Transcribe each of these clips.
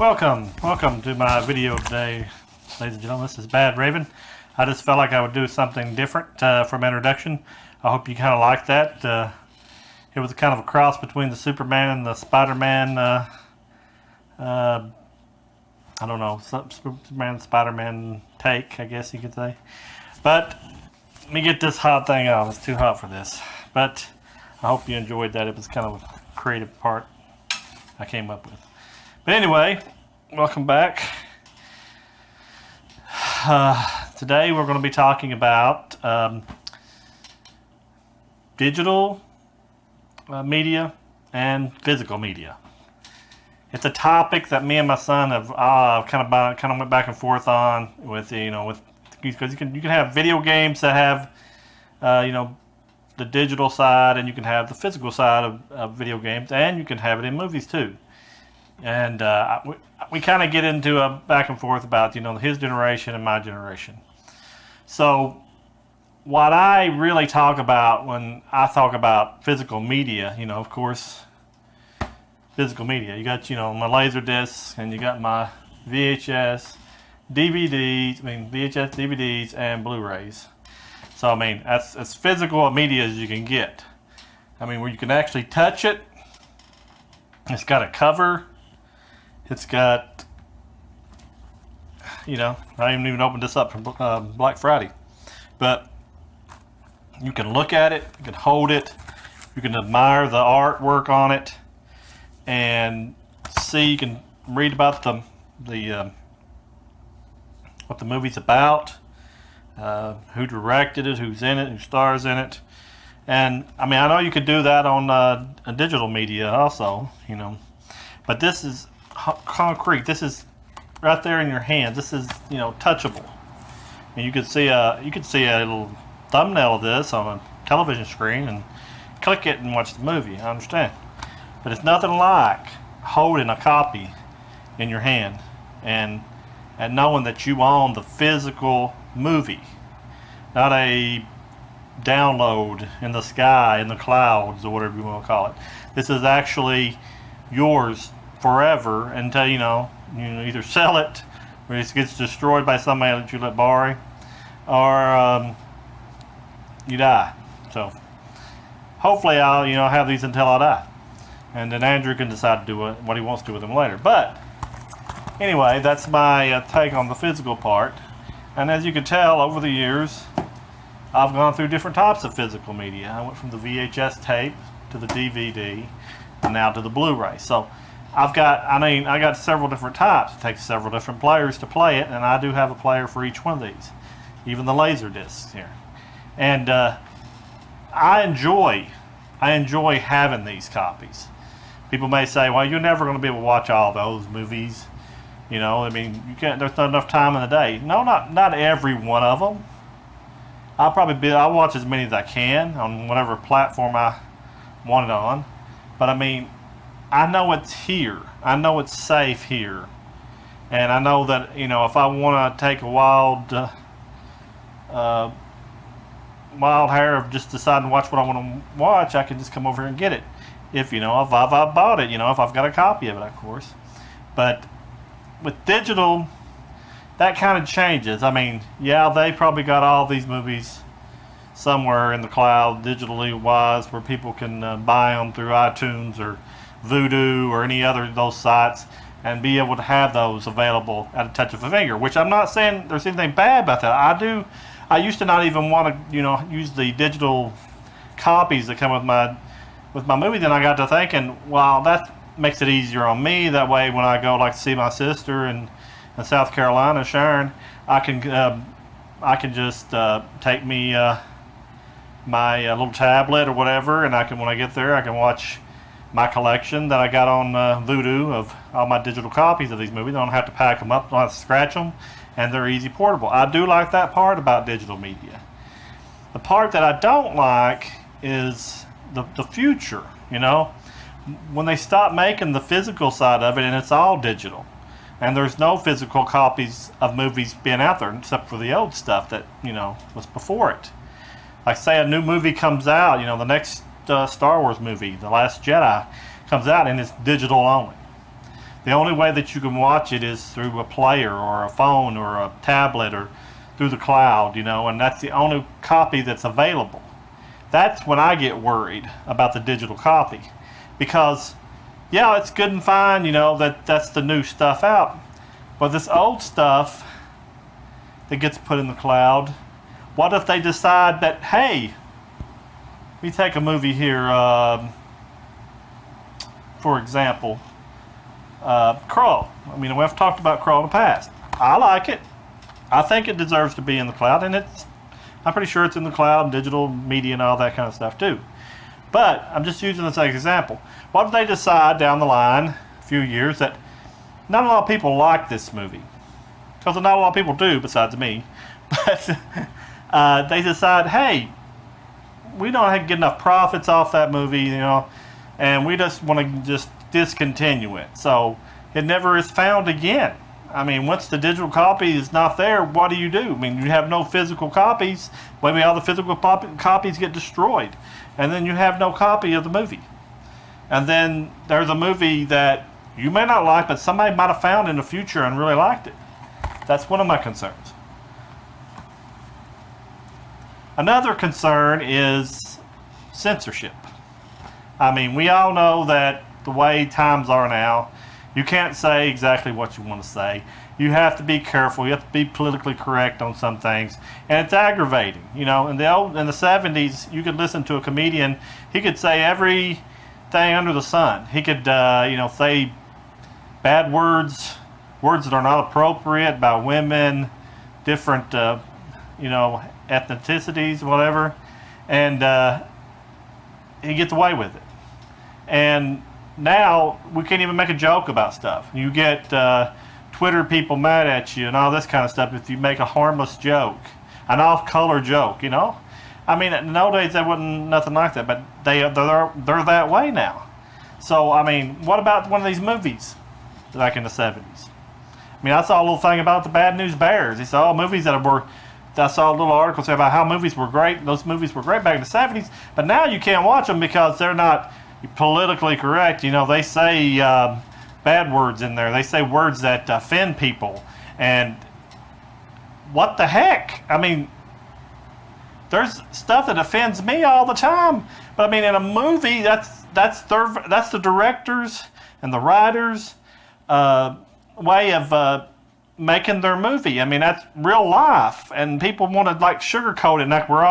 Welcome to my video today, ladies and gentlemen. This is Bad Raven. I just felt like I would do something different for my introduction. I hope you kind of like that. It was kind of a cross between the Superman and the Spider-Man. I don't know, Superman, Spider-Man take, I guess you could say. But let me get this hot thing off. It's too hot for this. But I hope you enjoyed that. It was kind of a creative part I came up with. But anyway, welcome back. Today we're going to be talking about digital media and physical media. It's a topic that me and my son have kind of went back and forth on with because you can have video games that have the digital side, and you can have the physical side of video games, and you can have it in movies too. And we kind of get into a back and forth about his generation and my generation. So what I really talk about when I talk about physical media, of course, physical media. You got my laser discs, and you got my VHS, DVDs, and Blu-rays. So that's as physical a media as you can get. Where you can actually touch it. It's got a cover. It's got, I haven't even opened this up for Black Friday, but you can look at it, you can hold it, you can admire the artwork on it, and see. You can read about the what the movie's about, who directed it, who's in it, who stars in it, and I know you could do that on a digital media also, but this is concrete. This is right there in your hand. This is touchable, and you could see a little thumbnail of this on a television screen and click it and watch the movie. I understand, but it's nothing like holding a copy in your hand and knowing that you own the physical movie, not a download in the sky, in the clouds, or whatever you want to call it. This is actually yours forever until you either sell it, or it gets destroyed by somebody that you let borrow, or you die. So hopefully I'll have these until I die, and then Andrew can decide to do what he wants to do with them later. But anyway, that's my take on the physical part. And as you can tell, over the years I've gone through different types of physical media. I went from the VHS tape to the DVD and now to the Blu-ray. So I got several different types. It takes several different players to play it, and I do have a player for each one of these, even the laser discs here. And I enjoy having these copies. People may say, well, you're never going to be able to watch all those movies. You can't. There's not enough time in the day. No, not every one of them. I'll watch as many as I can on whatever platform I want it on. But I know it's here. I know it's safe here, and I know that if I want to take a wild hair of just deciding to watch what I want to watch, I can just come over here and get it. If if I bought it, if I've got a copy of it, of course. But with digital, that kind of changes. They probably got all these movies somewhere in the cloud, digitally wise, where people can buy them through iTunes or Voodoo or any other of those sites, and be able to have those available at a touch of a finger. Which I'm not saying there's anything bad about that. I used to not even want to use the digital copies that come with my movie. Then I got to thinking, well, that makes it easier on me. That way, when I go to see my sister in South Carolina, Sharon, I can just take me my little tablet or whatever, and when I get there, I can watch my collection that I got on Voodoo of all my digital copies of these movies. I don't have to pack them up, don't have to scratch them, and they're easy portable. I do like that part about digital media. The part that I don't like is the future, when they stop making the physical side of it and it's all digital, and there's no physical copies of movies being out there except for the old stuff that was before it. Like, say a new movie comes out, the next Star Wars movie, The Last Jedi, comes out and it's digital only. The only way that you can watch it is through a player or a phone or a tablet or through the cloud, and that's the only copy that's available. That's when I get worried about the digital copy, because yeah, it's good and fine, that's the new stuff out, but this old stuff that gets put in the cloud, what if they decide that, hey, we take a movie here, for example, Crawl. I mean, we've talked about Crawl in the past. I like it. I think it deserves to be in the cloud, and I'm pretty sure it's in the cloud, digital media, and all that kind of stuff too. But I'm just using this as an example. What if they decide down the line, a few years, that not a lot of people like this movie? Because not a lot of people do, besides me. But they decide, hey, we don't get enough profits off that movie, and we just want to just discontinue it. So it never is found again. I mean, once the digital copy is not there, what do? I mean, you have no physical copies. Maybe all the physical copies get destroyed. And then you have no copy of the movie. And then there's a movie that you may not like, but somebody might have found in the future and really liked it. That's one of my concerns. Another concern is censorship. I mean, we all know that the way times are now, you can't say exactly what you want to say. You have to be careful. You have to be politically correct on some things, and it's aggravating. In the 70s, you could listen to a comedian. He could say everything under the sun. He could, say bad words that are not appropriate about women, different, ethnicities, whatever, and he gets away with it. And now we can't even make a joke about stuff. You get Twitter people mad at you and all this kind of stuff if you make a harmless joke, an off-color joke. I mean, nowadays there wasn't nothing like that, but they're that way now. So I mean, what about one of these movies back in the 70s? I mean, I saw a little thing about the Bad News Bears. He saw movies I saw a little article say about how movies were great. Those movies were great back in the 70s, but now you can't watch them because they're not politically correct. They say bad words in there. They say words that offend people. And what the heck? I mean, there's stuff that offends me all the time. But I mean, in a movie, that's the directors and the writers' way of making their movie. I mean, that's real life, and people want to sugarcoat it, like we're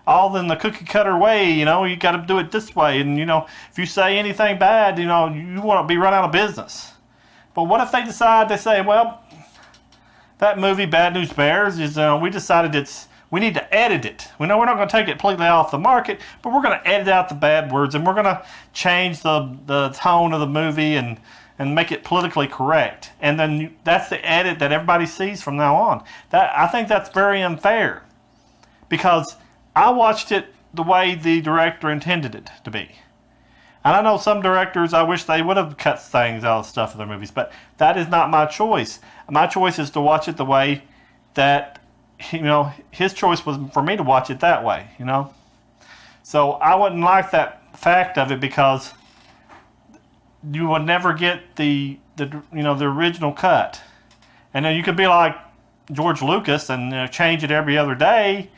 all in the cookie cutter way. You got to do it this way, and if you say anything bad, you want to be run out of business. But what if they decide to say, well, that movie Bad News Bears is we decided we need to edit it. We know we're not going to take it completely off the market, but we're going to edit out the bad words, and we're going to change the tone of the movie and make it politically correct. And then that's the edit that everybody sees from now on. I think that's very unfair, because I watched it the way the director intended it to be. And I know some directors, I wish they would have cut things out of stuff in their movies, but that is not my choice. My choice is to watch it the way that, his choice was for me to watch it that way, So I wouldn't like that fact of it, because you would never get the original cut. And then you could be like George Lucas and change it every other day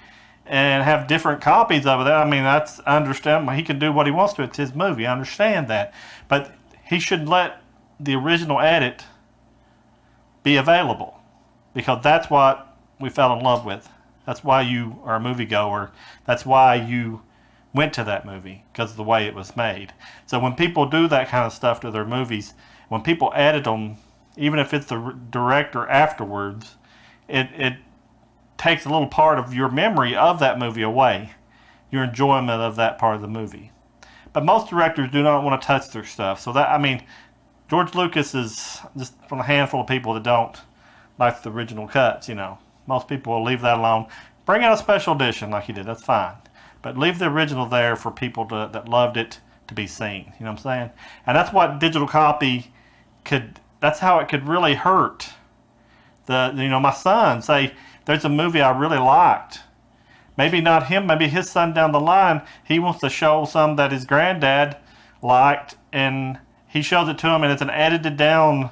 and have different copies of it. I mean, I understand. He can do what he wants to. It's his movie. I understand that. But he should let the original edit be available, because that's what we fell in love with. That's why you are a moviegoer. That's why you went to that movie, because of the way it was made. So when people do that kind of stuff to their movies, when people edit them, even if it's the director afterwards, it takes a little part of your memory of that movie away, your enjoyment of that part of the movie. But most directors do not want to touch their stuff. So George Lucas is just from a handful of people that don't like the original cuts. Most people will leave that alone. Bring out a special edition like he did. That's fine. But leave the original there for people that loved it to be seen. You know what I'm saying? And that's what digital copy that's how it could really hurt. My son, say, there's a movie I really liked. Maybe not him, maybe his son down the line, he wants to show some that his granddad liked, and he shows it to him, and it's an edited down,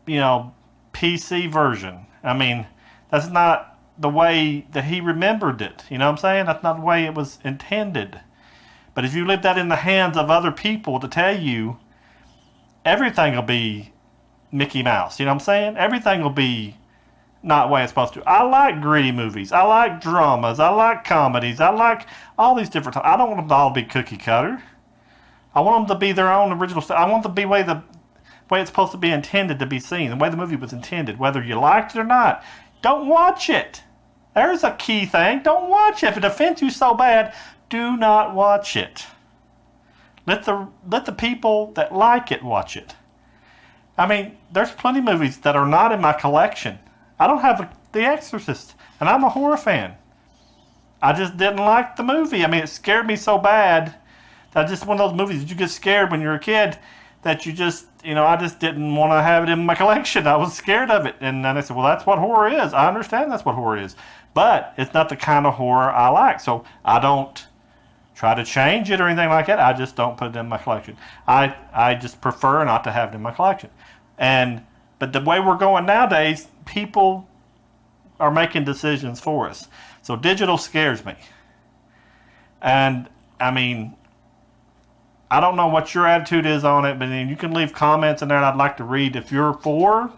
PC version. I mean, that's not the way that he remembered it. You know what I'm saying? That's not the way it was intended. But if you leave that in the hands of other people to tell you, everything will be Mickey Mouse. You know what I'm saying? Everything will be not the way it's supposed to. I like gritty movies. I like dramas. I like comedies. I like all these different types. I don't want them to all be cookie cutter. I want them to be their own original style. I want them to be the way it's supposed to be intended to be seen, the way the movie was intended, whether you liked it or not. Don't watch it. There's a key thing. Don't watch it. If it offends you so bad, do not watch it. Let the people that like it watch it. I mean, there's plenty of movies that are not in my collection. I don't have The Exorcist, and I'm a horror fan. I just didn't like the movie. I mean, it scared me so bad that just one of those movies that you get scared when you're a kid that you just, I just didn't want to have it in my collection. I was scared of it. And then I said, well, that's what horror is. I understand that's what horror is. But it's not the kind of horror I like. So I don't try to change it or anything like that. I just don't put it in my collection. I just prefer not to have it in my collection. But the way we're going nowadays, people are making decisions for us. So digital scares me. And I mean, I don't know what your attitude is on it, but you can leave comments in there, and I'd like to read if you're for.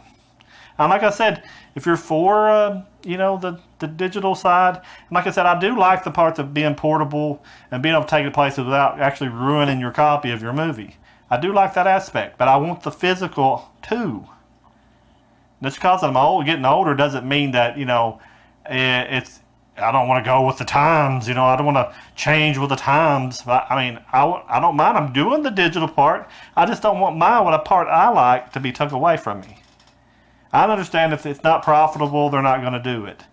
And like I said, if you're for, the digital side, and like I said, I do like the parts of being portable and being able to take it places without actually ruining your copy of your movie. I do like that aspect, but I want the physical too. Just because I'm getting older doesn't mean that, it's, I don't want to go with the times, I don't want to change with the times. I mean, I don't mind. I'm doing the digital part. I just don't want a part I like to be took away from me. I understand if it's not profitable, they're not going to do it.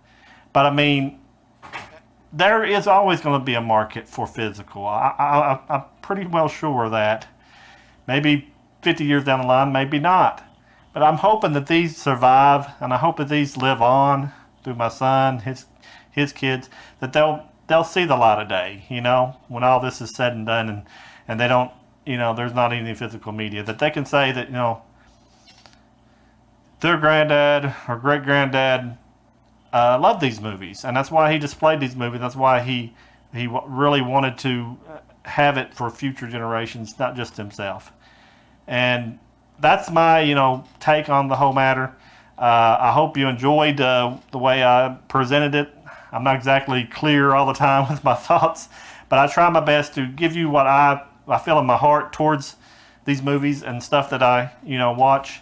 But I mean, there is always going to be a market for physical. I'm pretty well sure of that. Maybe 50 years down the line, maybe not. But I'm hoping that these survive, and I hope that these live on through my son, his kids, that they'll see the light of day, when all this is said and done, and they don't, there's not any physical media, that they can say that, their granddad or great-granddad loved these movies, and that's why he displayed these movies. That's why he really wanted to have it for future generations, not just himself. And that's my, take on the whole matter. I hope you enjoyed the way I presented it. I'm not exactly clear all the time with my thoughts, but I try my best to give you what I feel in my heart towards these movies and stuff that I, watch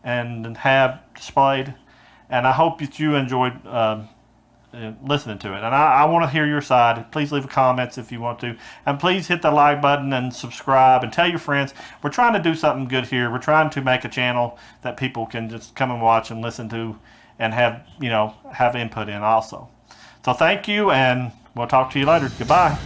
and have displayed. And I hope that you enjoyed listening to it. And I want to hear your side. Please leave comments if you want to. And please hit the like button and subscribe and tell your friends. We're trying to do something good here. We're trying to make a channel that people can just come and watch and listen to and have input in also. So thank you, and we'll talk to you later. Goodbye.